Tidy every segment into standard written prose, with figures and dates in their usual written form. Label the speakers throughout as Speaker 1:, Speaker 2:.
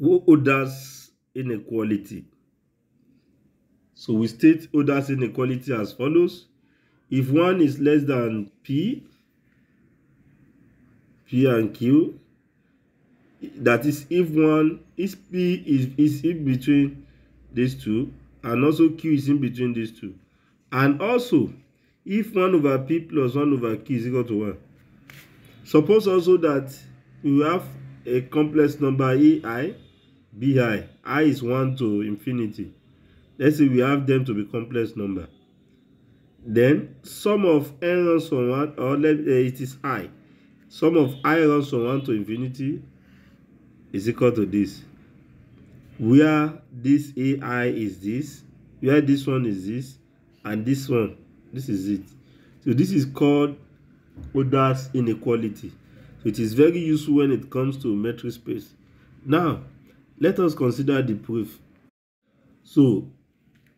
Speaker 1: Oda's inequality. So we state Oda's inequality as follows. If 1 is less than P and Q, that is if P is in between these two, and also Q is in between these two. And also, if 1 over P plus 1 over Q is equal to 1. Suppose also that we have a complex number AI, BI. I is 1 to infinity. Let's say we have them to be complex number. Then sum of n runs from 1, or it is I. Sum of I runs from 1 to infinity is equal to this. Where this AI is this, where this one is this, and this one, this is it. So this is called Oda's inequality. So it is very useful when it comes to metric space. Now, let us consider the proof. So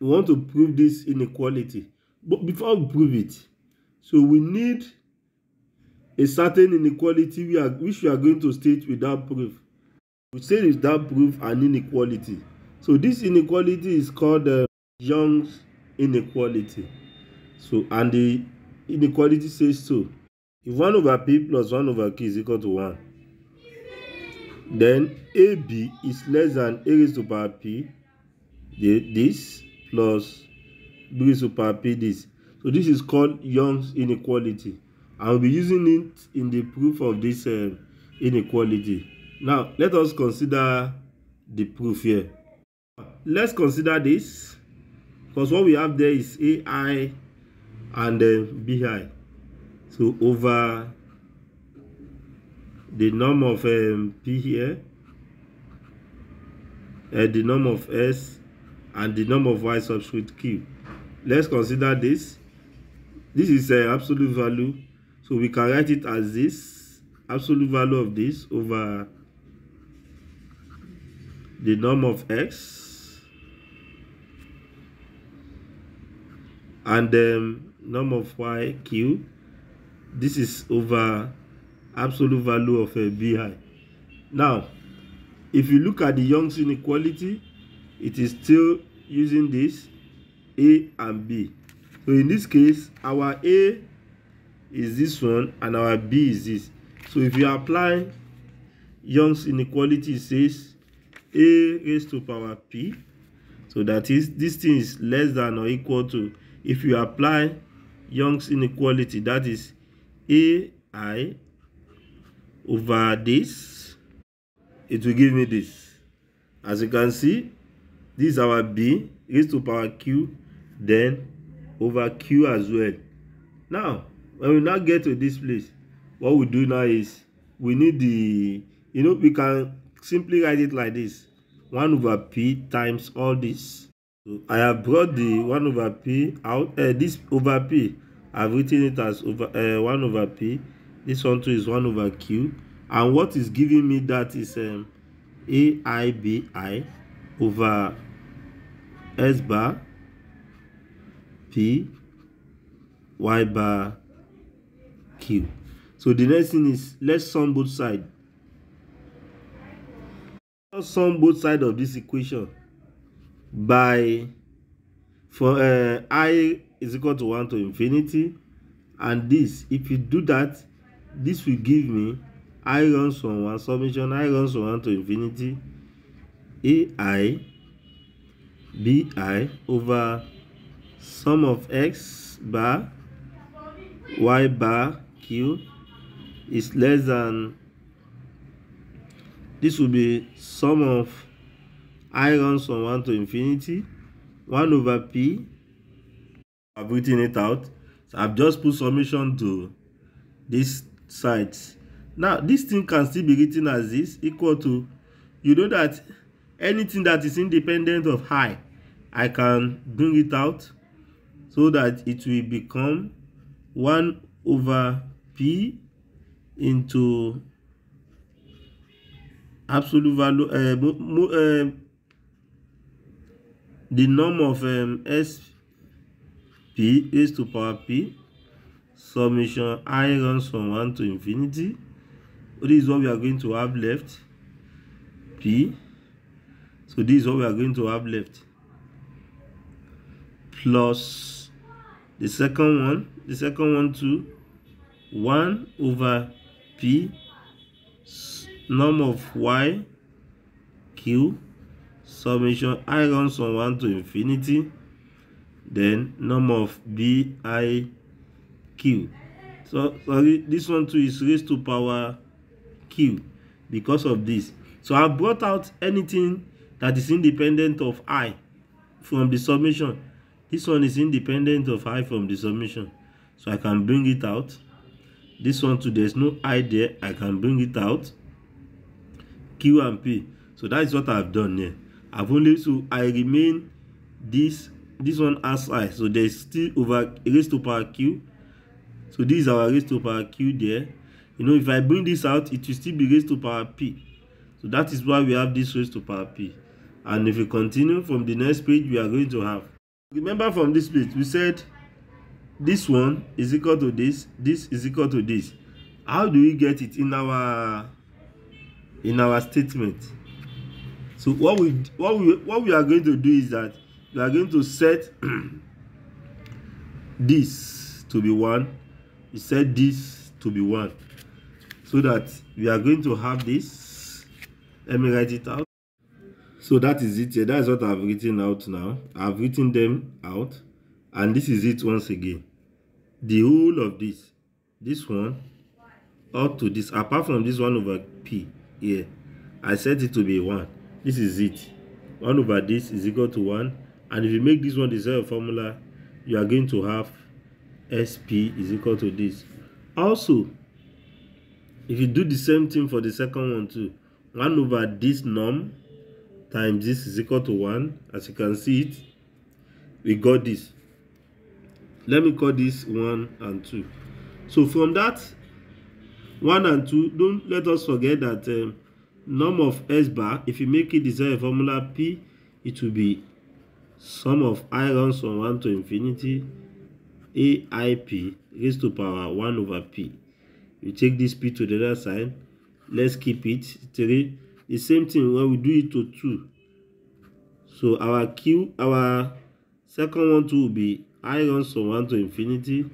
Speaker 1: we want to prove this inequality. But before we prove it, so we need a certain inequality which we are going to state without proof. We say without proof an inequality. So this inequality is called Young's inequality. So, and the inequality says so. If 1 over P plus 1 over Q is equal to 1, then AB is less than A raised to power P, this, plus B raised to power P, this. So this is called Young's inequality. I will be using it in the proof of this inequality. Now, let us consider the proof here. Let's consider this, because what we have there is AI and BI. So over the norm of P here, the norm of S, and the norm of Y subscript Q. Let's consider this. This is absolute value. So we can write it as this, absolute value of this over the norm of X and norm of Y Q. This is over absolute value of BI. Now, if you look at the Young's inequality, it is still using this A and B. So in this case, our A is this one and our B is this. So if you apply Young's inequality, it says A raised to power P. So that is, this thing is less than or equal to, if you apply Young's inequality, that is AI over this, it will give me this. As you can see, this is our B raised to power Q, then over Q as well. Now, when we now get to this place, what we do now is we need the, we can simply write it like this: 1 over P times all this. So I have brought the 1 over P out. This over P, I've written it as over 1 over P. This one too is 1 over Q. And what is giving me that is AIBI over S bar P Y bar Q. So the next thing is, let's sum both sides. Let's sum both sides of this equation by, for I is equal to 1 to infinity, and this, if you do that, this will give me I runs from 1, summation I runs from 1 to infinity, AI BI over sum of X bar Y bar Q is less than, this will be sum of I runs from 1 to infinity, 1 over P. I've written it out. So I've just put summation to these sides. Now, this thing can still be written as this, equal to, that anything that is independent of I can bring it out so that it will become 1 over P into absolute value, the norm of SP raised to power P, summation I runs from 1 to infinity. This is what we are going to have left, P So this is what we are going to have left. Plus the second one too, 1 over p norm of y q summation I runs from 1 to infinity, then norm of b I q. So sorry, this one too is raised to power q because of this. So I brought out anything that is independent of I from the summation. This one is independent of I from the summation, so I can bring it out. This one too, there's no I there, I can bring it out. Q and P. So that is what I've done here. I've only, so I remain this one as I. So there's still over raised to power Q. So this is our raised to power Q there. You know, if I bring this out, it will still be raised to power P. So that is why we have this raised to power P. And if we continue from the next page, we are going to have, remember from this page, we said this one is equal to this is equal to this. How do we get it in our statement? So what we are going to do is that we are going to set this to be 1. We set this to be 1, so that we are going to have this. Let me write it out. So that is it here. That is what I've written out now. I've written them out, and this is it once again. The whole of this one up to this, apart from this 1 over p here, I set it to be 1. This is it. 1 over this is equal to 1. And if you make this one the zero formula, you are going to have SP is equal to this. Also, if you do the same thing for the second one too, 1 over this norm times this is equal to 1. As you can see it, we got this. Let me call this 1 and 2. So from that 1 and 2, don't let us forget that norm of S bar, if you make it the zero formula P, it will be sum of I runs from 1 to infinity AIP raised to power 1 over P. You take this P to the other side. Let's keep it 3. The same thing when we do it to 2. So our second one too will be I runs from 1 to infinity.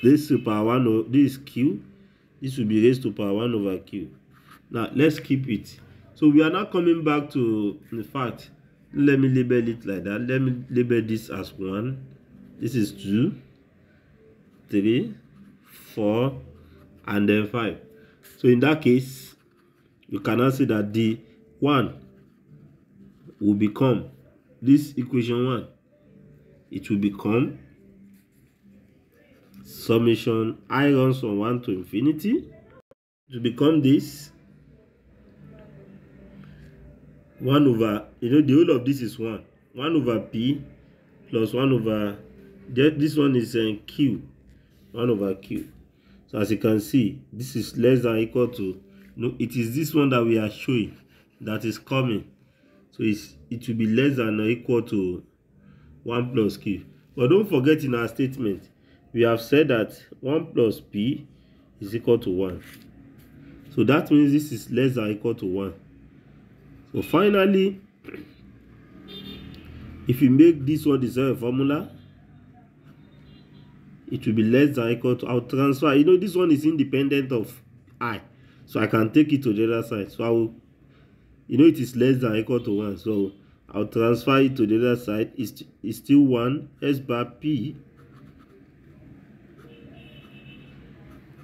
Speaker 1: This to power 1 over this Q. This will be raised to power 1 over Q. Now let's keep it. So we are now coming back to the fact. Let me label it like that. Let me label this as 1. This is 2, 3, 4, and then 5. So in that case, you cannot say that the 1 will become this equation 1. It will become summation I runs from 1 to infinity. To become this 1 over, you know, the whole of this is 1 over P plus 1 over this one is Q, 1 over Q. So as you can see, this is less than or equal to, no, it is this one that we are showing that is coming. So it will be less than or equal to 1 plus Q. But don't forget, in our statement we have said that 1 plus P is equal to 1. So that means this is less than or equal to 1. So finally, if you make this one the zero formula, it will be less than or equal to, I'll transfer, you know, this one is independent of I, so I can take it to the other side. So I will, you know, it is less than or equal to 1, so I'll transfer it to the other side. It's still 1 S bar P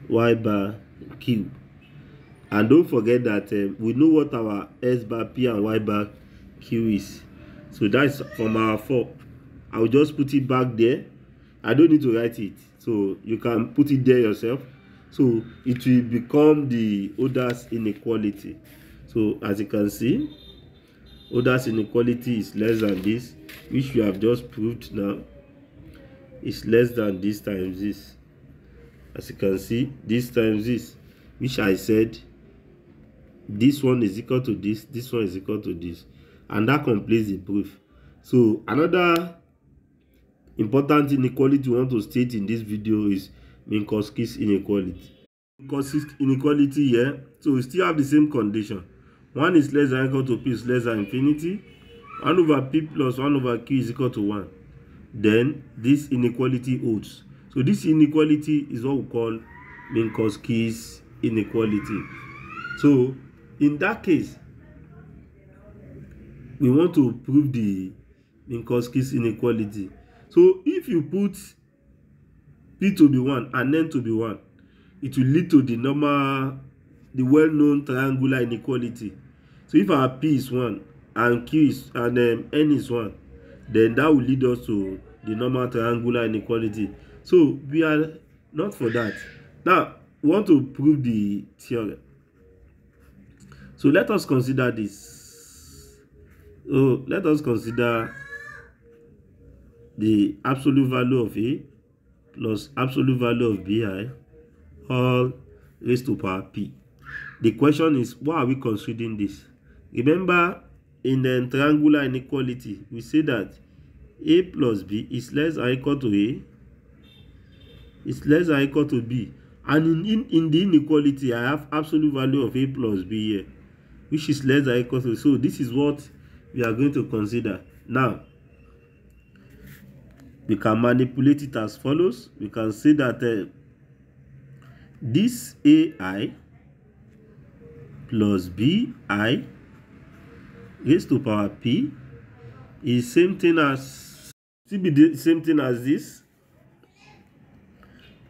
Speaker 1: Y bar Q. And don't forget that we know what our S bar P and Y bar Q is. So that's from our 4. I will just put it back there. I don't need to write it, so you can put it there yourself. So it will become the Oda's inequality. So as you can see, Oda's inequality is less than this, which we have just proved now. It's less than this times this. As you can see, this times this, which I said this one is equal to this one is equal to this, and that completes the proof. So another important inequality we want to state in this video is Minkowski's inequality. Minkowski's inequality here, so we still have the same condition. 1 is less than or equal to p is less than infinity, 1 over p plus 1 over q is equal to 1, then this inequality holds. So this inequality is what we call Minkowski's inequality. So in that case, we want to prove the Minkowski's inequality. So if you put p to be 1 and n to be 1, it will lead to the well-known triangular inequality. So if our p is 1 and q is and n is 1, then that will lead us to the normal triangular inequality. So we are not for that. Now we want to prove the theorem. So let us consider this. So let us consider the absolute value of a plus absolute value of bi all raised to power p. The question is, why are we considering this? Remember, in the triangular inequality, we say that a plus b is less than or equal to a, is less than or equal to b. And in the inequality, I have absolute value of a plus b here, which is less than or equal to. So this is what we are going to consider. Now, we can manipulate it as follows. We can say that this ai plus bi raised to power p is same thing as this.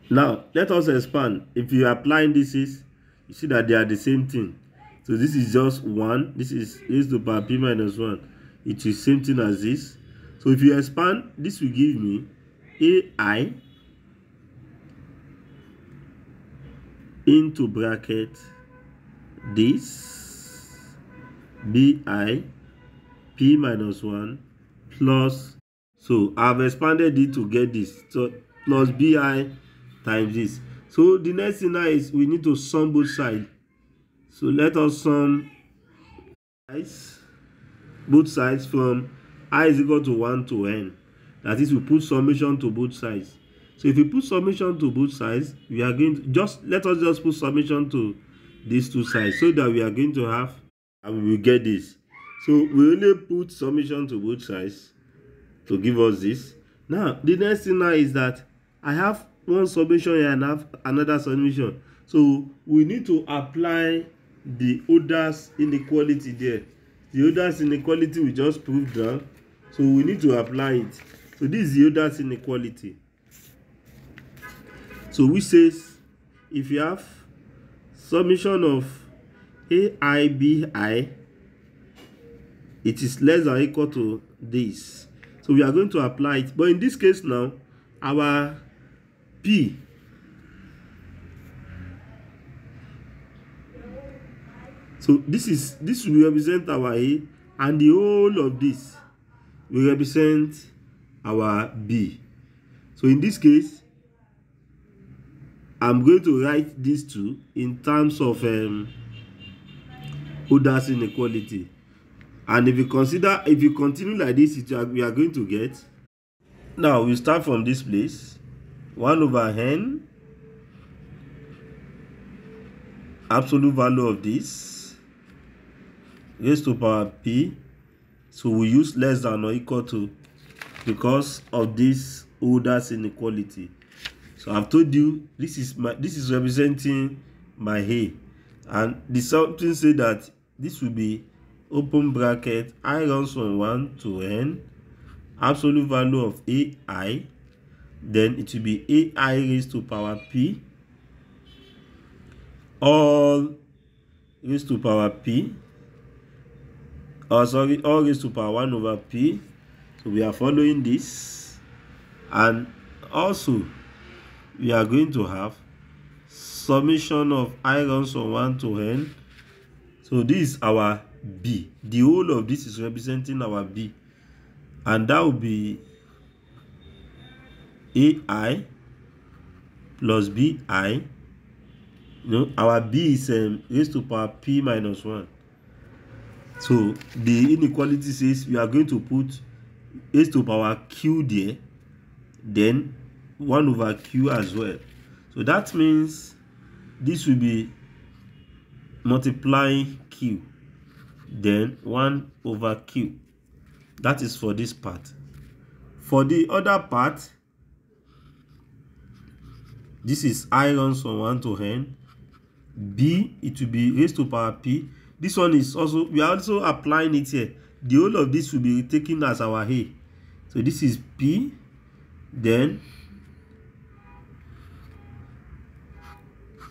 Speaker 1: Now let us expand. If you apply indices, you see that they are the same thing. So this is just 1. This is raised to power p minus 1. It is same thing as this. So if you expand, this will give me ai into bracket this bi p minus 1 plus, so I've expanded it to get this, so plus bi times this. So the next thing now is we need to sum both sides. So let us sum both sides from I is equal to 1 to n. That is, we put summation to both sides. So if we put summation to both sides, we are going to let us just put summation to these two sides, so that we are going to have, and we will get this. So we only put summation to both sides to give us this. Now the next thing now is that I have one summation here and have another summation. So we need to apply the Euler's inequality there. The Euler's inequality we just proved down. So we need to apply it. So this is the Euler's inequality. So which says if you have summation of ai bi, it is less than or equal to this. So we are going to apply it. But in this case now, our p so this will represent our a, and the whole of this will represent our b. So in this case, I'm going to write these two in terms of Euler's inequality. And if you continue like this, we are going to get, now we start from this place, 1 over n absolute value of this raised to power p. So we use less than or equal to because of this Euler's inequality. So I've told you this is representing my a, and the something say that this will be open bracket I runs from 1 to n absolute value of ai, then it will be ai raised to power p all raised to power p, all raised to power 1 over p. So we are following this, and also we are going to have summation of I runs from 1 to n. So this is our b. The whole of this is representing our b, and that will be ai plus bi. Our b is raised to power p minus 1. So the inequality says we are going to put raised to power q there, then 1 over q as well. So that means this will be multiplying q. then 1 over q. That is for this part. For the other part, this is I runs from 1 to n. B, it will be raised to power p. This one is also, we are also applying it here. The whole of this will be taken as our a. So this is p, then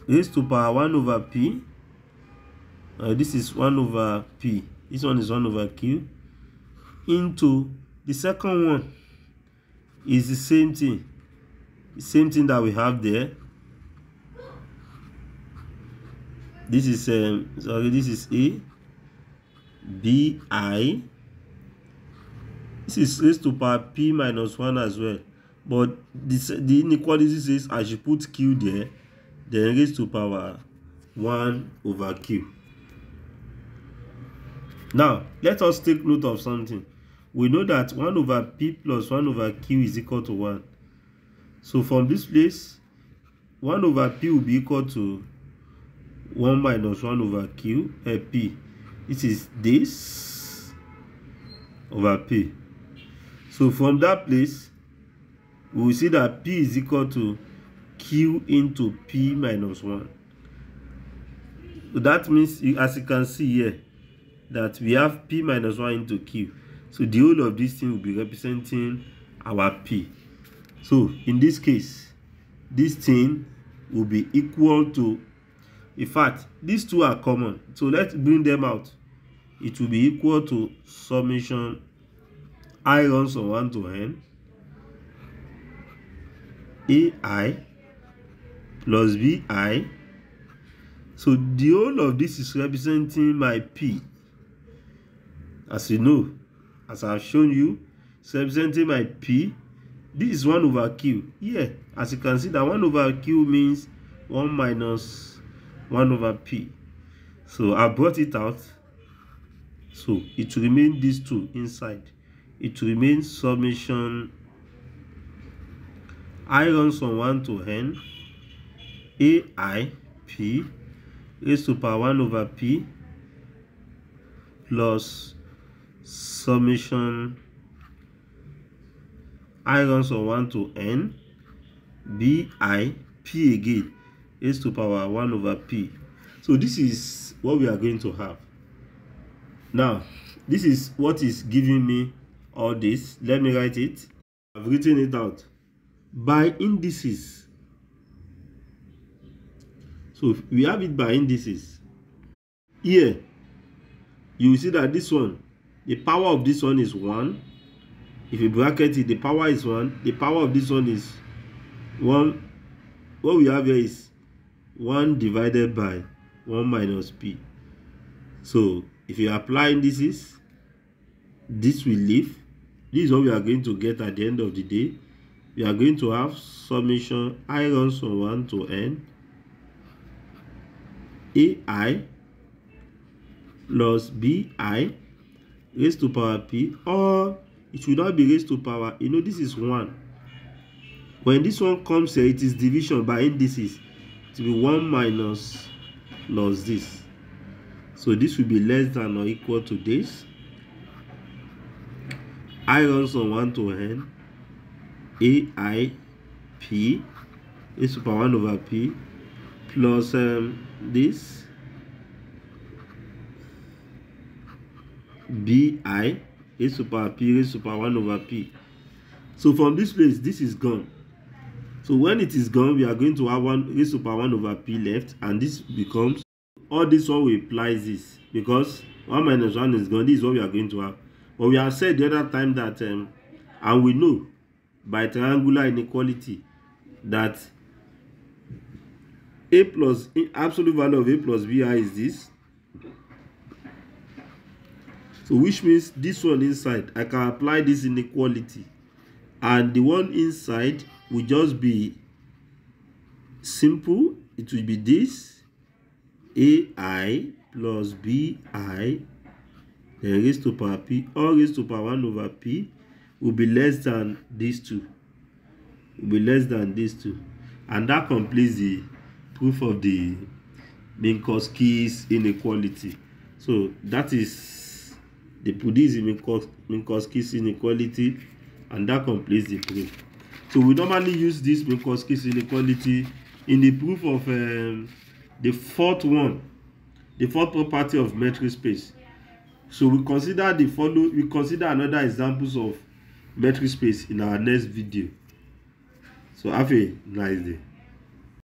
Speaker 1: raised to power 1 over p. This is 1 over p. This one is 1 over q. Into the second one is the same thing. The same thing that we have there. This is this is a b I. This is raised to power p minus 1 as well. But the inequality says I should put q there, then raised to power 1 over q. Now, let us take note of something. We know that 1 over p plus 1 over q is equal to 1. So from this place, 1 over p will be equal to 1 minus 1 over q, p. This is this over p. So from that place, we will see that p is equal to q into p minus 1. So that means, as you can see here, that we have p minus 1 into q. So the whole of this thing will be representing our p. So in this case, this thing will be equal to, in fact, these two are common. So let's bring them out. It will be equal to summation I runs from 1 to n ai plus bi. So the whole of this is representing my p. As you know, as I have shown you, it's representing my p. This is 1 over q. Yeah, as you can see, that 1 over q means 1 minus 1 over p. So I brought it out. So it will remain these two inside. It will remain summation I runs from 1 to n ai p raised to power 1 over p plus summation I runs from 1 to n bi p again raised to power 1 over p. So this is what we are going to have. Now, this is what is giving me all this. Let me write it. I've written it out by indices. So we have it by indices. Here, you will see that this one, the power of this one is 1. If you bracket it, the power is 1. The power of this one is 1. What we have here is 1 divided by 1 minus p. So if you apply indices, this will leave. This is what we are going to get at the end of the day. We are going to have summation I runs from 1 to n ai plus bi raised to power p, or it will not be raised to power. You know, this is 1. When this one comes here, it is division by indices. It will be 1 minus plus this. So this will be less than or equal to this. I runs from 1 to n ai p raised to power 1 over p plus this bi raised to power p raised to power 1 over p. So from this place, this is gone. So when it is gone, we are going to have 1 raised to power 1 over p left, and this becomes, all this one will apply this, because 1 minus 1 is gone. This is what we are going to have. But we have said the other time that, and we know by triangular inequality that a plus absolute value of a plus bi is this. So which means this one inside, I can apply this inequality, and the one inside will just be simple. It will be this ai plus bi then raised to power p, or raised to power 1 over p will be less than these two. Will be less than these two. And that completes the proof of the Minkowski's inequality. So that is the proof. This is Minkowski's inequality, and that completes the proof. So we normally use this Minkowski's inequality in the proof of the fourth property of metric space. So we consider another examples of metric space in our next video. So have a nice day.